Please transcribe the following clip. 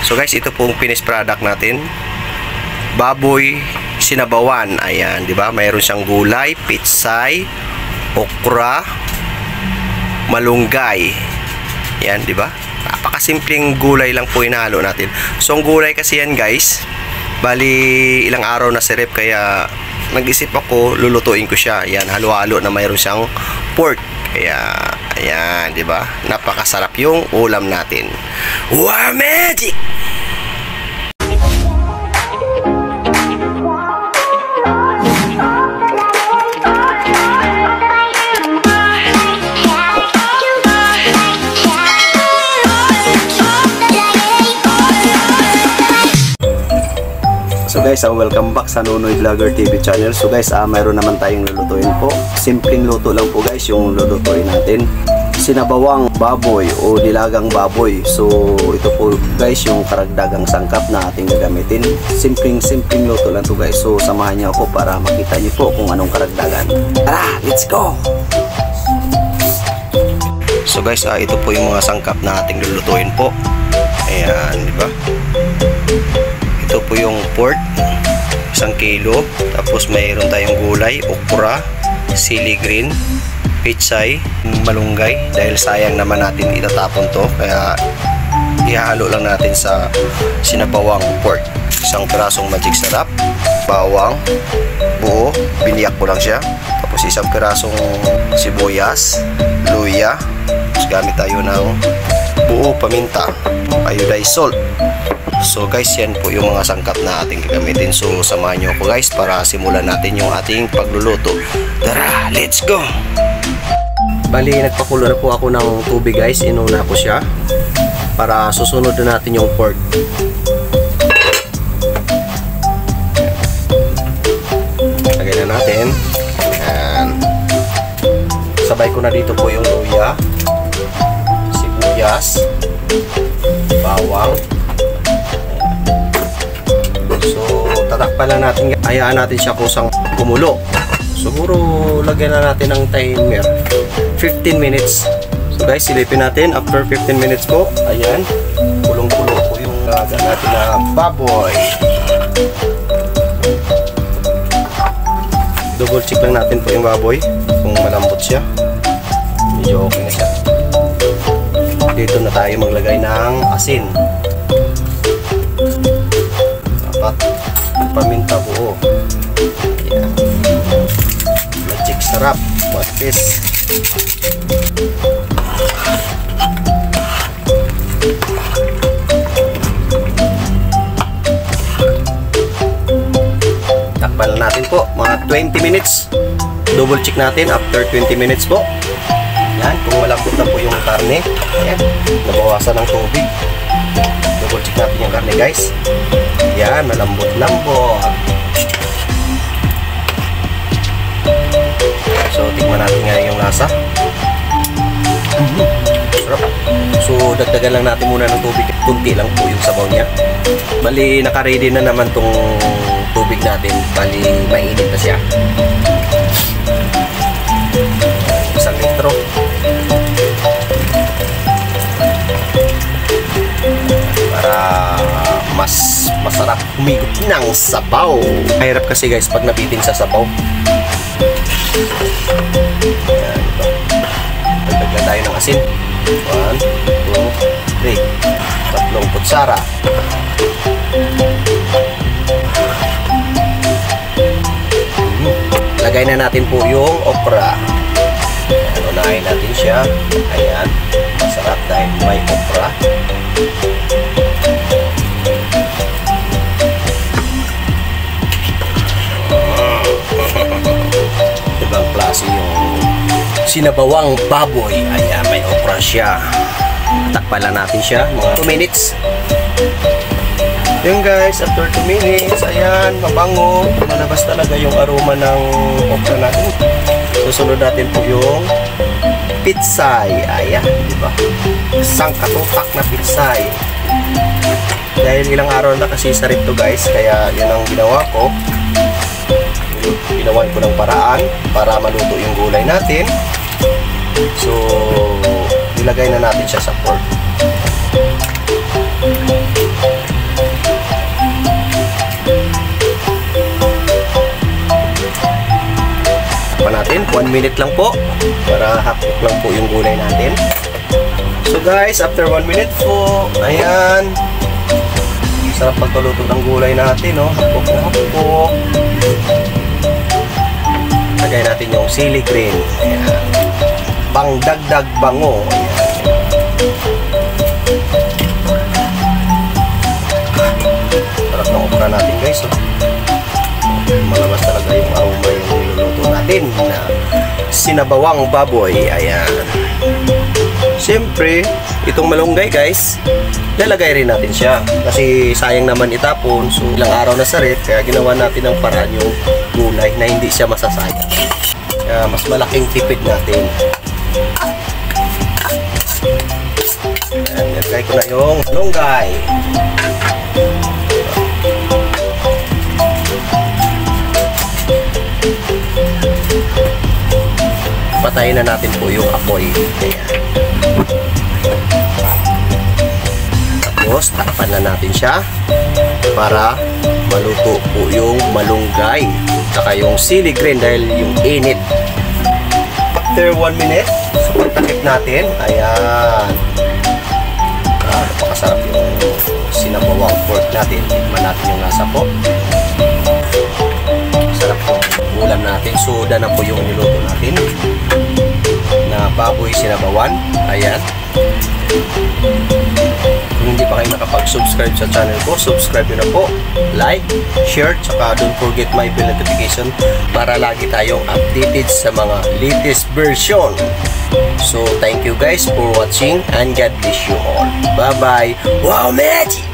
So guys, ito pong finished product natin. Baboy sinabawan. Ayan, 'di ba? Mayroon siyang gulay, pitsay, okra, malunggay. Yan, 'di ba? Napakasimpleng gulay lang po inahalo natin. So ang gulay kasi yan, guys, bali ilang araw na si Rep, kaya nag-isip ako lulutuin ko siya. Yan, halo-halo na mayroon siyang pork. Kaya ayan, 'di ba? Napakasarap yung ulam natin. Wow, magic! So guys, welcome back sa Nonoy Vlogger TV channel. So guys, mayroon naman tayong lulutuin po. Simpleng luto lang po guys yung lulutuin natin. Sinabawang baboy o dilagang baboy. So ito po guys yung karagdagang sangkap na ating gagamitin. Simpleng luto lang to guys. So samahan niyo ako para makita niyo po kung anong karagdagan. Tara, let's go! So guys, ito po yung mga sangkap na ating lulutuin po. Ayan, di ba? Ito po yung pork, 1 kilo. Tapos mayroon tayong gulay, okra, sili green, pitsay, malunggay. Dahil sayang naman natin itatapon to, kaya ihahalo lang natin sa sinabawang pork. 1 pirasong magic sarap, bawang, buo, biniyak ko lang siya. Tapos 1 pirasong sibuyas, luya. Tapos gamit tayo ng buo paminta, iodized salt. So guys, yan po yung mga sangkap na ating gagamitin. So samahan nyo ako guys para simulan natin yung ating pagluluto. Tara, let's go! Bali, nagpakulo na po ako ng tubig guys. Inuna ko siya para susunod na natin yung pork. Lagay na natin. Ayan. Sabay ko na dito po yung luya, sibuyas, bawang. So tatakpan lang natin, hayaan natin siya kusang kumulo. Siguro lagyan na natin ng timer 15 minutes. So guys, silipin natin after 15 minutes po. Ayan, kulong-kulo po yung lagyan natin na baboy. Double check lang natin po yung baboy kung malambot siya. Medyo okay na siya. Dito na tayo maglagay ng asin, paminta buo. Ayan. Magic sarap. What is? Takpan natin po mga 20 minutes. Double check natin after 20 minutes po. Yan, kung malambot na po yung karne. Ayan, nabawasan ng tubig. Double check natin yung karne guys. Yan, malambot-lambot. So, tikman natin nga yung lasa. Sarap. So, dagdagan lang natin muna ng tubig. Kunti lang po yung sabaw niya. Bali, naka-ready na naman tong tubig natin. Bali, mainit na siya. 1 litro. Para mas masarap humigop ng sabaw. Mahirap kasi guys pag nabitin sa sabaw. Ayan, ito. Dagdagan tayo ng asin. 1, 2, 3. 3 kutsara. Lagay na natin po yung okra. Ayan, unahin natin siya. Ayan, masarap dahil may okra. Ibang klase yung sinabawang baboy. Ayan, may okra siya. Takpan lang natin siya mga 2 minutes. Yun guys, after 2 minutes, ayan, mabango. Malabas talaga yung aroma ng okra natin. Susunod natin po yung pitsay. Ayan, di ba? 1 katutak na pitsay. Dahil ilang araw na kasi sa rip to guys, kaya yun ang ginawa ko. Ginawan ko ng paraan para maluto yung gulay natin. So, ilagay na natin siya sa pork. 1 minute lang po para hapok lang po yung gulay natin. So guys, after 1 minute po, ayan, sarap pagkaluto ng gulay natin, no? Hapok na hapok. Lagay natin yung sili green, ayan, pangdagdag bango, ayan. Sarap ng okra natin guys, oh. Malabas talaga yung aroma yung niluluto natin na sinabawang baboy. Ayan. Siyempre, itong malunggay guys, lalagay rin natin siya kasi sayang naman itapon. So ilang araw na sa ref, kaya ginawa natin ng paraan yung gulay na hindi siya masasayang. Kaya mas malaking tipid natin. Ayan, nilagay ko na yung malunggay. Patayin na natin po yung apoy. Ayan. Tapos takpan na natin siya para maluto po yung malunggay saka yung sili green dahil yung init. After 1 minute, so pagtakip natin, ayan, napakasarap yung sinabawang pork natin. Tikman natin yung lasa po. Sarap po ulam natin. Soda na po yung niluto natin na baboy sinabawan. Ayan. Kung hindi pa kayo nakapag-subscribe sa channel ko, subscribe nyo na po, like, share, tsaka don't forget my bell notification para lagi tayong updated sa mga latest version. So thank you guys for watching and God bless you all. Bye bye. Wow, magic!